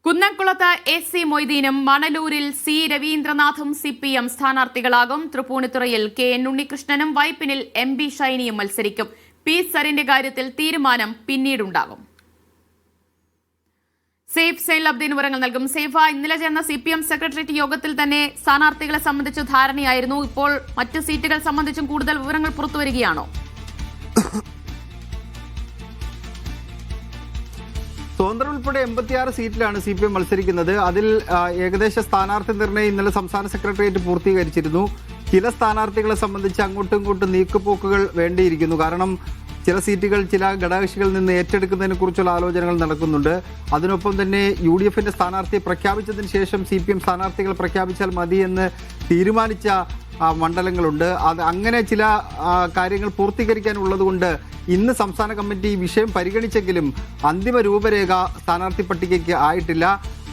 കുന്നംകുളത്ത് AC. മൊയ്തീനും മണലൂരിൽ C. രവീന്ദ്രനാഥും CPM സ്ഥാനാർത്ഥികളാകും. തൃപ്പൂണിത്തുറയിൽ K N. ഉണ്ണികൃഷ്ണനും വൈപ്പിനിൽ എം.ബി. ഷൈനിയും മത്സരിക്കും. P. സരിന്റെ കാര്യത്തിൽ തീരുമാനം പിന്നീടുണ്ടാകും. സേഫ് സൈൻലബ്ദീൻ വിവരങ്ങൾ നൽകും. സേഫ, ഇന്നലെ ചേർന്ന CPM സെക്രട്ടേറിയറ്റ് യോഗത്തിൽ തന്നെ സ്ഥാനാർത്ഥികളെ സംബന്ധിച്ച് ധാരണയായിരുന്നു. ഇപ്പോൾ മറ്റ് സീറ്റുകൾ സംബന്ധിച്ചും കൂടുതൽ വിവരങ്ങൾ പുറത്തുവരികയാണോ? സ്വതന്ത്രം ഉൾപ്പെടെ 86 സീറ്റിലാണ് CPM മത്സരിക്കുന്നത്. അതിൽ ഏകദേശ സ്ഥാനാർത്ഥി നിർണയം ഇന്നലെ സംസ്ഥാന സെക്രട്ടേറിയറ്റ് പൂർത്തീകരിച്ചിരുന്നു. ചില സ്ഥാനാർത്ഥികളെ സംബന്ധിച്ച് അങ്ങോട്ടും ഇങ്ങോട്ടും നീക്കുപോക്കുകൾ വേണ്ടിയിരിക്കുന്നു. കാരണം ചില സീറ്റുകൾ ചില ഘടകകക്ഷികളിൽ നിന്ന് ഏറ്റെടുക്കുന്നതിനെ കുറിച്ചുള്ള ആലോചനകൾ നടക്കുന്നുണ്ട്. അതിനൊപ്പം തന്നെ UDFന്റെ സ്ഥാനാർത്ഥിയെ പ്രഖ്യാപിച്ചതിന് ശേഷം CPM സ്ഥാനാർത്ഥികൾ പ്രഖ്യാപിച്ചാൽ മതിയെന്ന് തീരുമാനിച്ച മണ്ഡലങ്ങളുണ്ട്. അത് അങ്ങനെ ചില കാര്യങ്ങൾ പൂർത്തീകരിക്കാനുള്ളതുകൊണ്ട് ഇന്ന് സംസ്ഥാന കമ്മിറ്റി ഈ വിഷയം പരിഗണിച്ചെങ്കിലും അന്തിമ രൂപരേഖ സ്ഥാനാർത്ഥി പട്ടികയ്ക്ക് ആയിട്ടില്ല.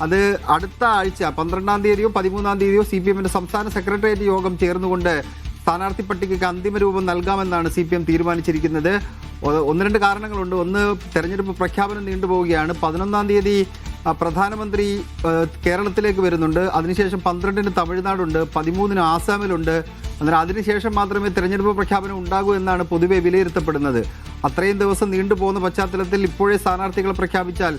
അത് അടുത്ത ആഴ്ച 12-ാം തീയതിയോ 13-ാം തീയതിയോ CPMന്റെ സംസ്ഥാന സെക്രട്ടേറിയറ്റ് യോഗം ചേർന്നുകൊണ്ട് സ്ഥാനാർത്ഥി പട്ടികയ്ക്ക് അന്തിമ രൂപം നൽകാമെന്നാണ് CPM തീരുമാനിച്ചിരിക്കുന്നത്. ഒന്ന് രണ്ട് കാരണങ്ങളുണ്ട്. ഒന്ന്, തെരഞ്ഞെടുപ്പ് പ്രഖ്യാപനം നീണ്ടുപോവുകയാണ്. 11-ാം തീയതി പ്രധാനമന്ത്രി കേരളത്തിലേക്ക് വരുന്നുണ്ട്. അതിനുശേഷം 12-ന് തമിഴ്നാടുണ്ട്, 13-ന് ആസാമിലുണ്ട്. എന്നാൽ അതിനുശേഷം മാത്രമേ തെരഞ്ഞെടുപ്പ് പ്രഖ്യാപനം ഉണ്ടാകൂ എന്നാണ് പൊതുവെ വിലയിരുത്തപ്പെടുന്നത്. അത്രയും ദിവസം നീണ്ടുപോകുന്ന പശ്ചാത്തലത്തിൽ ഇപ്പോഴേ സ്ഥാനാർത്ഥികളെ പ്രഖ്യാപിച്ചാൽ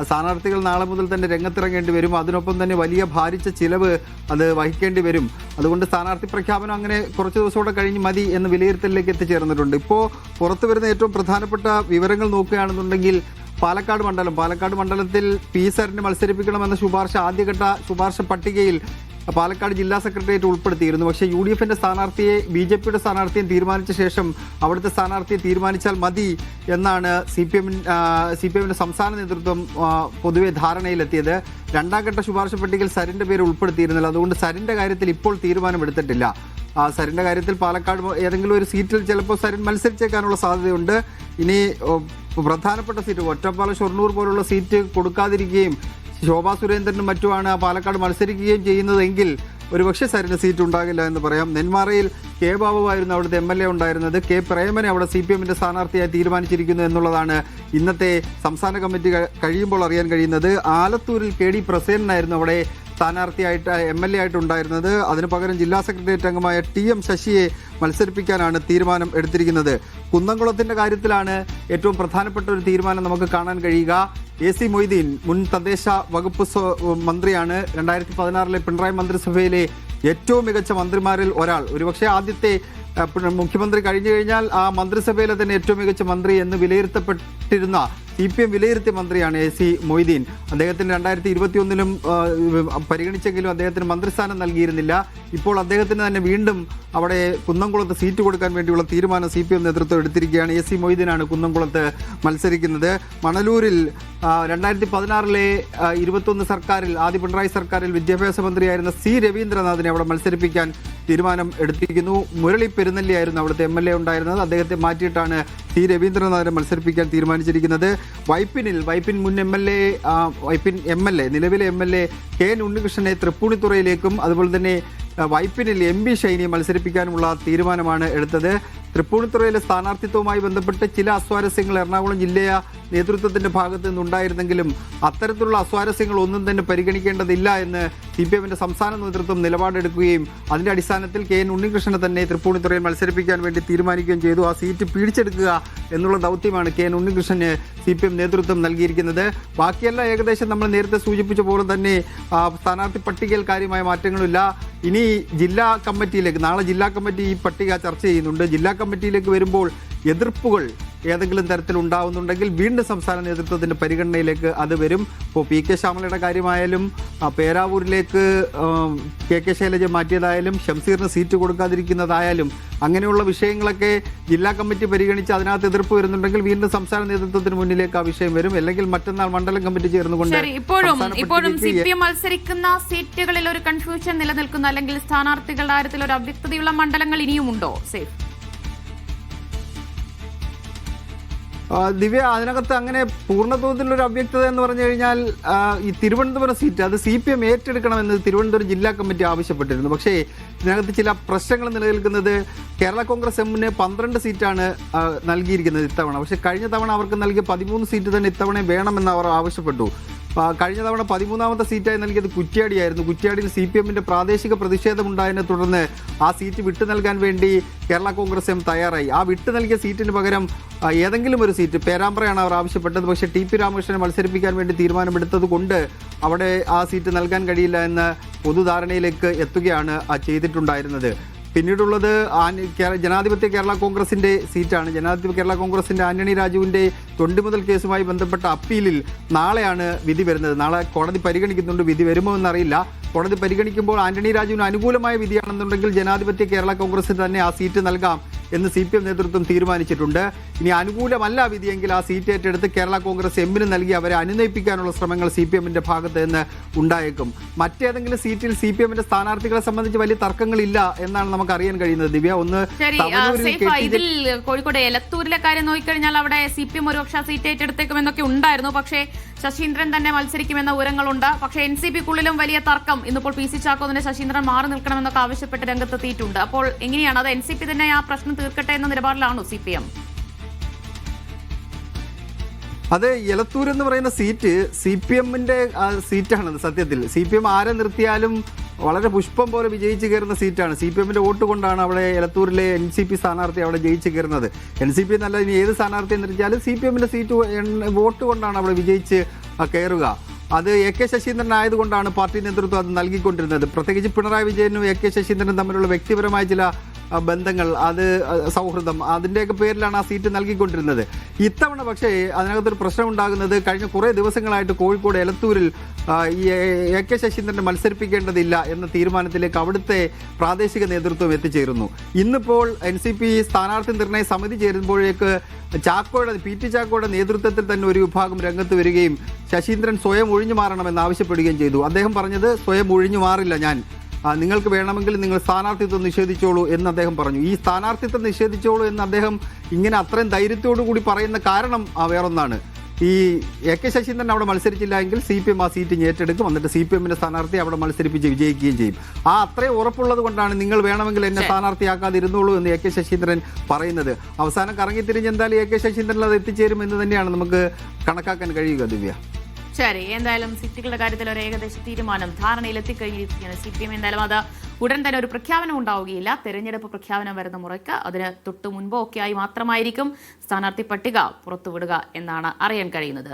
സ്ഥാനാർത്ഥികൾ നാളെ മുതൽ തന്നെ രംഗത്തിറങ്ങേണ്ടി വരും. അതിനൊപ്പം തന്നെ വലിയ ഭാരിച്ച ചിലവ് അത് വഹിക്കേണ്ടി വരും. അതുകൊണ്ട് സ്ഥാനാർത്ഥി പ്രഖ്യാപനം അങ്ങനെ കുറച്ച് ദിവസം കൂടെ കഴിഞ്ഞ് മതി എന്ന വിലയിരുത്തലിലേക്ക് എത്തിച്ചേർന്നിട്ടുണ്ട്. ഇപ്പോൾ പുറത്തു വരുന്ന ഏറ്റവും പ്രധാനപ്പെട്ട വിവരങ്ങൾ നോക്കുകയാണെന്നുണ്ടെങ്കിൽ പാലക്കാട് മണ്ഡലത്തിൽ പി. സരിനെ മത്സരിപ്പിക്കണമെന്ന ആദ്യഘട്ട ശുപാർശ പട്ടികയിൽ പാലക്കാട് ജില്ലാ സെക്രട്ടേറിയറ്റ് ഉൾപ്പെടുത്തിയിരുന്നു. പക്ഷേ UDFന്റെ സ്ഥാനാർത്ഥിയെ BJPയുടെ സ്ഥാനാർത്ഥിയെ തീരുമാനിച്ച ശേഷം അവിടുത്തെ സ്ഥാനാർത്ഥിയെ തീരുമാനിച്ചാൽ മതി എന്നാണ് CPMന്റെ സംസ്ഥാന നേതൃത്വം പൊതുവെ ധാരണയിലെത്തിയത്. രണ്ടാം ഘട്ട ശുപാർശ പട്ടികയിൽ സരിന്റെ പേര് ഉൾപ്പെടുത്തിയിരുന്നില്ല. അതുകൊണ്ട് സരിന്റെ കാര്യത്തിൽ ഇപ്പോൾ തീരുമാനമെടുത്തിട്ടില്ല. സരിന്റെ കാര്യത്തിൽ പാലക്കാട് ഏതെങ്കിലും ഒരു സീറ്റിൽ ചിലപ്പോൾ സരിൻ മത്സരിച്ചേക്കാനുള്ള സാധ്യതയുണ്ട്. ഇനി പ്രധാനപ്പെട്ട സീറ്റ് ഒറ്റപ്പാലം, ഷൊർണൂർ പോലുള്ള സീറ്റ് കൊടുക്കാതിരിക്കുകയും ശോഭാ സുരേന്ദ്രനും മറ്റുമാണ് പാലക്കാട് മത്സരിക്കുകയും ചെയ്യുന്നതെങ്കിൽ ഒരുപക്ഷെ സരിന് സീറ്റ് ഉണ്ടാകില്ല എന്ന് പറയാം. നെന്മാറയിൽ കെ. ബാബുവായിരുന്നു അവിടുത്തെ MLA ഉണ്ടായിരുന്നത്. കെ. പ്രേമനെ അവിടെ CPMന്റെ സ്ഥാനാർത്ഥിയായി തീരുമാനിച്ചിരിക്കുന്നു എന്നുള്ളതാണ് ഇന്നത്തെ സംസ്ഥാന കമ്മിറ്റി കഴിയുമ്പോൾ അറിയാൻ കഴിയുന്നത്. ആലത്തൂരിൽ KD പ്രസേനനായിരുന്നു അവിടെ സ്ഥാനാർത്ഥിയായിട്ട് MLA ആയിട്ടുണ്ടായിരുന്നത്. അതിനു പകരം ജില്ലാ സെക്രട്ടേറിയറ്റ് അംഗമായ TM ശശിയെ മത്സരിപ്പിക്കാനാണ് തീരുമാനം എടുത്തിരിക്കുന്നത്. കുന്നംകുളത്തിന്റെ കാര്യത്തിലാണ് ഏറ്റവും പ്രധാനപ്പെട്ട ഒരു തീരുമാനം നമുക്ക് കാണാൻ കഴിയുക. A.C. മൊയ്തീൻ മുൻ തദ്ദേശ വകുപ്പ് മന്ത്രിയാണ്. 2016 പിണറായി മന്ത്രിസഭയിലെ ഏറ്റവും മികച്ച മന്ത്രിമാരിൽ ഒരാൾ. ഒരുപക്ഷെ ആദ്യത്തെ മുഖ്യമന്ത്രി കഴിഞ്ഞു കഴിഞ്ഞാൽ ആ മന്ത്രിസഭയിലെ തന്നെ ഏറ്റവും മികച്ച മന്ത്രി എന്ന് വിലയിരുത്തപ്പെട്ടിരുന്ന CPM വിലയിരുത്തിയ മന്ത്രിയാണ് A.C. മൊയ്തീൻ. അദ്ദേഹത്തിന് 2021-ലും പരിഗണിച്ചെങ്കിലും അദ്ദേഹത്തിന് മന്ത്രിസ്ഥാനം നൽകിയിരുന്നില്ല. ഇപ്പോൾ അദ്ദേഹത്തിന് തന്നെ വീണ്ടും അവിടെ കുന്നംകുളത്ത് സീറ്റ് കൊടുക്കാൻ വേണ്ടിയുള്ള തീരുമാനം CPM നേതൃത്വം എടുത്തിരിക്കുകയാണ്. A.C. മൊയ്തീനാണ് കുന്നംകുളത്ത് മത്സരിക്കുന്നത്. മണലൂരിൽ 2016-ലെ 21 സർക്കാരിൽ ആദ്യ പിണറായി സർക്കാരിൽ വിദ്യാഭ്യാസ മന്ത്രിയായിരുന്ന C. രവീന്ദ്രനാഥിനെ അവിടെ മത്സരിപ്പിക്കാൻ തീരുമാനം എടുത്തിരിക്കുന്നു. മുരളി പെരുന്നെല്ലിയായിരുന്നു അവിടുത്തെ MLA ഉണ്ടായിരുന്നത്. അദ്ദേഹത്തെ മാറ്റിയിട്ടാണ് C. രവീന്ദ്രനാഥിനെ മത്സരിപ്പിക്കാൻ തീരുമാനിച്ചിരിക്കുന്നത്. വൈപ്പിൻ മുൻ MLA നിലവിലെ MLA കെ.എൻ. ഉണ്ണികൃഷ്ണനെ തൃപ്പൂണിത്തുറയിലേക്കും അതുപോലെ തന്നെ വൈപ്പിനിൽ എം.ബി. ഷൈനിയെ മത്സരിപ്പിക്കാനുമുള്ള തീരുമാനമാണ് എടുത്തത്. തൃപ്പൂണിത്തുറയിലെ സ്ഥാനാർത്ഥിത്വവുമായി ബന്ധപ്പെട്ട് ചില അസ്വാരസ്യങ്ങൾ എറണാകുളം ജില്ലയ നേതൃത്വത്തിന്റെ ഭാഗത്ത് നിന്നുണ്ടായിരുന്നെങ്കിലും അത്തരത്തിലുള്ള അസ്വാരസ്യങ്ങൾ ഒന്നും തന്നെ പരിഗണിക്കേണ്ടതില്ല എന്ന് CPMന്റെ സംസ്ഥാന നേതൃത്വം നിലപാടെടുക്കുകയും അതിന്റെ അടിസ്ഥാനത്തിൽ കെ.എൻ. ഉണ്ണികൃഷ്ണനെ തന്നെ തൃപ്പൂണിത്തുറയിൽ മത്സരിപ്പിക്കാൻ വേണ്ടി തീരുമാനിക്കുകയും ചെയ്തു. ആ സീറ്റ് പിടിച്ചെടുക്കുക എന്നുള്ള ദൗത്യമാണ് കെ.എൻ. ഉണ്ണികൃഷ്ണന് CPM നേതൃത്വം നൽകിയിരിക്കുന്നത്. ബാക്കിയെല്ലാം ഏകദേശം നമ്മൾ നേരത്തെ സൂചിപ്പിച്ച പോലെ തന്നെ സ്ഥാനാർത്ഥി പട്ടികയിൽ കാര്യമായ മാറ്റങ്ങളില്ല. ഇനി ജില്ലാ കമ്മിറ്റിയിലേക്ക് നാളെ ജില്ലാ കമ്മിറ്റി ഈ പട്ടിക ചർച്ച ചെയ്യുന്നുണ്ട്. ജില്ലാ കമ്മിറ്റിയിലേക്ക് വരുമ്പോൾ എതിർപ്പുകൾ ഏതെങ്കിലും തരത്തിൽ ഉണ്ടാവുന്നുണ്ടെങ്കിൽ വീണ്ടും സംസ്ഥാന നേതൃത്വത്തിന്റെ പരിഗണനയിലേക്ക് അത് വരും. ഇപ്പോൾ P.K. ശ്യാമളയുടെ കാര്യമായാലും പേരാവൂരിലേക്ക് K.K. ശൈലജ മാറ്റിയതായാലും ഷംസീറിന് സീറ്റ് കൊടുക്കാതിരിക്കുന്നതായാലും അങ്ങനെയുള്ള വിഷയങ്ങളൊക്കെ ജില്ലാ കമ്മിറ്റി പരിഗണിച്ച് അതിനകത്ത് എതിർപ്പ് വരുന്നുണ്ടെങ്കിൽ വീണ്ടും സംസ്ഥാന നേതൃത്വത്തിന് മുന്നിലേക്ക് ആ വിഷയം വരും. അല്ലെങ്കിൽ മറ്റന്നാൾ മണ്ഡലം കമ്മിറ്റി ചേർന്നുകൊണ്ട് ഇപ്പോഴും CPM മത്സരിക്കുന്ന സീറ്റുകളിൽ ഒരു കൺഫ്യൂഷൻ നിലനിൽക്കുന്ന അല്ലെങ്കിൽ സ്ഥാനാർത്ഥികളുടെ കാര്യത്തിൽ ഒരു അവ്യക്തതയുള്ള മണ്ഡലങ്ങൾ ഇനിയുമുണ്ടോ? സേഫ് ദിവ്യ, അതിനകത്ത് അങ്ങനെ പൂർണ്ണതോതിലൊരു അവ്യക്തത എന്ന് പറഞ്ഞു കഴിഞ്ഞാൽ ഈ തിരുവനന്തപുരം സീറ്റ് അത് CPM ഏറ്റെടുക്കണമെന്ന് തിരുവനന്തപുരം ജില്ലാ കമ്മിറ്റി ആവശ്യപ്പെട്ടിരുന്നു. പക്ഷേ ഇതിനകത്ത് ചില പ്രശ്നങ്ങൾ നിലനിൽക്കുന്നത് കേരള കോൺഗ്രസ് എമ്മിന് 12 സീറ്റാണ് നൽകിയിരിക്കുന്നത് ഇത്തവണ. പക്ഷേ കഴിഞ്ഞ തവണ അവർക്ക് നൽകിയ 13 സീറ്റ് തന്നെ ഇത്തവണ വേണമെന്ന് അവർ ആവശ്യപ്പെട്ടു. കഴിഞ്ഞ തവണ 13ാമത്തെ സീറ്റായി നൽകിയത് കുറ്റ്യാടിയായിരുന്നു. കുറ്റ്യാടിയിൽ CPM-ന്റെ പ്രാദേശിക പ്രതിഷേധമുണ്ടായതിനെ തുടർന്ന് ആ സീറ്റ് വിട്ടു നൽകാൻ വേണ്ടി കേരള കോൺഗ്രസ് എം തയ്യാറായി. ആ വിട്ടു നൽകിയ സീറ്റിന് പകരം ഏതെങ്കിലും ഒരു സീറ്റ്, പേരാമ്പ്രയാണ് അവർ ആവശ്യപ്പെട്ടത്. പക്ഷേ TP രാമകൃഷ്ണനെ മത്സരിപ്പിക്കാൻ വേണ്ടി തീരുമാനമെടുത്തത് കൊണ്ട് അവിടെ ആ സീറ്റ് നൽകാൻ കഴിയില്ല എന്ന പൊതുധാരണയിലേക്ക് എത്തുകയാണ് ചെയ്തിട്ടുണ്ടായിരുന്നത്. പിന്നീടുള്ളത് ജനാധിപത്യ കേരള കോൺഗ്രസിന്റെ സീറ്റാണ്. ജനാധിപത്യ കേരള കോൺഗ്രസിന്റെ ആന്റണി രാജുവിന്റെ തൊണ്ടിമുതൽ കേസുമായി ബന്ധപ്പെട്ട അപ്പീലിൽ നാളെയാണ് വിധി വരുന്നത്. നാളെ കോടതി പരിഗണിക്കുന്നുണ്ട്. വിധി വരുമോ എന്നറിയില്ല. കോടതി പരിഗണിക്കുമ്പോൾ ആന്റണി രാജുവിന് അനുകൂലമായ വിധിയാണെന്നുണ്ടെങ്കിൽ ജനാധിപത്യ കേരള കോൺഗ്രസിന് തന്നെ ആ സീറ്റ് നൽകാം എന്ന് CPM നേതൃത്വം തീരുമാനിച്ചിട്ടുണ്ട്. ഇനി അനുകൂലമല്ല വിധിയെങ്കിൽ ആ സീറ്റ് ഏറ്റെടുത്ത് കേരള കോൺഗ്രസ് എമ്മിന് നൽകി അവരെ അനുനയിപ്പിക്കാനുള്ള ശ്രമങ്ങൾ CPM-ന്റെ ഭാഗത്ത് നിന്ന് ഉണ്ടായേക്കും. മറ്റേതെങ്കിലും സീറ്റിൽ CPM-ന്റെ സ്ഥാനാർത്ഥികളെ സംബന്ധിച്ച് വലിയ തർക്കങ്ങളില്ല എന്നാണ് നമുക്ക് അറിയാൻ കഴിയുന്നത്. ദിവ്യ, ഒന്ന് ഇതിൽ കോഴിക്കോട് എലത്തൂരിലെ കാര്യം നോക്കിക്കഴിഞ്ഞാൽ അവിടെ CPM ഒരുപക്ഷെ സീറ്റ് ഏറ്റെടുത്തേക്കുമെന്നൊക്കെ ഉണ്ടായിരുന്നു. പക്ഷേ ശശീന്ദ്രൻ തന്നെ മത്സരിക്കുമെന്ന വിവരങ്ങളുണ്ട്. പക്ഷേ NCP-ക്കുള്ളിലും വലിയ തർക്കം. ഇന്നിപ്പോൾ PC ചാക്കോ തന്നെ ശശീന്ദ്രൻ മാറി നിൽക്കണമെന്നൊക്കെ ആവശ്യപ്പെട്ട് രംഗത്തെത്തിയിട്ടുണ്ട്. അപ്പോൾ എങ്ങനെയാണ് അത് NCP തന്നെ ആ പ്രശ്നം തീർക്കട്ടെ എന്ന നിലപാടിലാണോ CPM? അത് എലത്തൂർ എന്ന് പറയുന്ന സീറ്റ് CPM-ന്റെ സീറ്റാണത്. സത്യത്തിൽ CPM ആരെ നിർത്തിയാലും വളരെ പുഷ്പം പോലെ വിജയിച്ച് കയറുന്ന സീറ്റാണ്. CPM-ന്റെ വോട്ട് കൊണ്ടാണ് അവിടെ എലത്തൂരിലെ NCP സ്ഥാനാർത്ഥി അവിടെ ജയിച്ച് കയറുന്നത്. NCP എന്നല്ല, ഇനി ഏത് സ്ഥാനാർത്ഥിയെ നിർത്തിയാലും CPM-ന്റെ സീറ്റ് വോട്ട് കൊണ്ടാണ് അവിടെ വിജയിച്ച് കയറുക. അത് AK ശശീന്ദ്രൻ ആയതുകൊണ്ടാണ് പാർട്ടി നേതൃത്വം അത് നൽകിക്കൊണ്ടിരുന്നത്. പ്രത്യേകിച്ച് പിണറായി വിജയനും AK ശശീന്ദ്രനും തമ്മിലുള്ള വ്യക്തിപരമായ ചില ബന്ധങ്ങൾ, അത് സൗഹൃദം, അതിൻ്റെയൊക്കെ പേരിലാണ് ആ സീറ്റ് നൽകിക്കൊണ്ടിരുന്നത്. ഇത്തവണ പക്ഷേ അതിനകത്തൊരു പ്രശ്നം ഉണ്ടാകുന്നത്, കഴിഞ്ഞ കുറേ ദിവസങ്ങളായിട്ട് കോഴിക്കോട് എലത്തൂരിൽ ഈ AK ശശീന്ദ്രനെ മത്സരിപ്പിക്കേണ്ടതില്ല എന്ന തീരുമാനത്തിലേക്ക് അവിടുത്തെ പ്രാദേശിക നേതൃത്വം എത്തിച്ചേരുന്നു. ഇന്നിപ്പോൾ NCP സ്ഥാനാർത്ഥി നിർണയ സമിതി ചേരുമ്പോഴേക്ക് PT ചാക്കോയുടെ നേതൃത്വത്തിൽ തന്നെ ഒരു വിഭാഗം രംഗത്ത് വരികയും ശശീന്ദ്രൻ സ്വയം ഒഴിഞ്ഞു മാറണമെന്ന് ആവശ്യപ്പെടുകയും ചെയ്തു. അദ്ദേഹം പറഞ്ഞത് സ്വയം ഒഴിഞ്ഞു മാറില്ല ഞാൻ, നിങ്ങൾക്ക് വേണമെങ്കിൽ നിങ്ങൾ സ്ഥാനാർത്ഥിത്വം നിഷേധിച്ചോളൂ എന്ന് അദ്ദേഹം പറഞ്ഞു. ഈ സ്ഥാനാർത്ഥിത്വം നിഷേധിച്ചോളൂ എന്ന് അദ്ദേഹം ഇങ്ങനെ അത്രയും ധൈര്യത്തോടു കൂടി പറയുന്ന കാരണം വേറൊന്നാണ്. ഈ AK ശശീന്ദ്രൻ അവിടെ മത്സരിച്ചില്ല എങ്കിൽ CPM ആ സീറ്റ് ഏറ്റെടുക്കും. എന്നിട്ട് CPM-ന്റെ സ്ഥാനാർത്ഥി അവിടെ മത്സരിപ്പിച്ച് വിജയിക്കുകയും ചെയ്യും. ആ അത്രയും ഉറപ്പുള്ളത് കൊണ്ടാണ് നിങ്ങൾ വേണമെങ്കിൽ എന്നെ സ്ഥാനാർത്ഥിയാക്കാതിരുന്നോളൂ എന്ന് AK ശശീന്ദ്രൻ പറയുന്നത്. അവസാനം കറങ്ങിത്തിരിഞ്ഞ് എന്തായാലും AK ശശീന്ദ്രൻ അത് എത്തിച്ചേരും എന്ന് തന്നെയാണ് നമുക്ക് കണക്കാക്കാൻ കഴിയുക. ദിവ്യ, ശരി, എന്തായാലും സീറ്റുകളുടെ കാര്യത്തിൽ ഒരു ഏകദേശ തീരുമാനം ധാരണയിലെത്തിക്കഴിഞ്ഞിരിക്കുകയാണ് CPM. എന്തായാലും അത് ഉടൻ തന്നെ ഒരു പ്രഖ്യാപനം ഉണ്ടാവുകയില്ല. തെരഞ്ഞെടുപ്പ് പ്രഖ്യാപനം വരുന്ന മുറയ്ക്ക് അതിന് തൊട്ടു മുൻപോ ഒക്കെയായി മാത്രമായിരിക്കും സ്ഥാനാർത്ഥി പട്ടിക പുറത്തുവിടുക എന്നാണ് അറിയാൻ കഴിയുന്നത്.